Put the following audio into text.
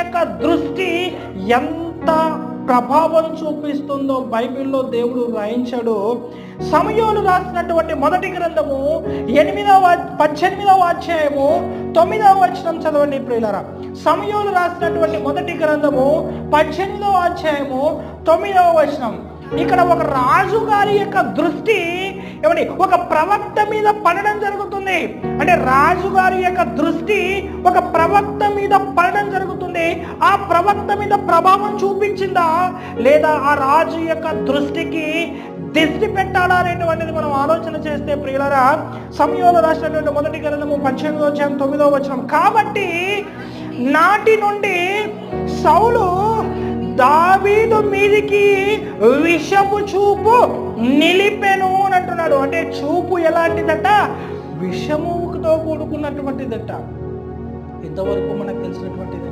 యొక్క దృష్టి ఎంత ప్రభావం చూపిస్తుందో బైబిల్లో దేవుడు రాయించాడు. సమూయేలు రాసినటువంటి మొదటి గ్రంథము 18వ అధ్యాయము 9వ వచనం చదవండి ప్రియులారా. సమూయేలు రాసినటువంటి మొదటి గ్రంథము 18వ అధ్యాయము 9వ వచనం. ఇక్కడ ఒక రాజుగారి యొక్క దృష్టి ఏమండి ఒక ప్రవక్త మీద పడడం జరుగుతుంది. అంటే రాజుగారి యొక్క దృష్టి ఒక ప్రవక్త మీద పడడం జరుగుతుంది. ఆ ప్రవక్త మీద ప్రభావం చూపించిందా లేదా ఆ రాజు యొక్క దృష్టికి దిష్టి పెట్టాలా అనేటువంటిది మనం ఆలోచన చేస్తే ప్రియులారా, సమూయేలు రాసినటువంటి మొదటి గ్రంథము 18వ అధ్యాయం 9వ వచనం. కాబట్టి నాటి నుండి సౌలు దావీదు మీదికి విషపు చూపు నిలిపెను అని అంటున్నాడు. అంటే చూపు ఎలాంటిదట? విషముతో కూడుకున్నటువంటిదట. ఇంతవరకు మనకు తెలిసినటువంటిది.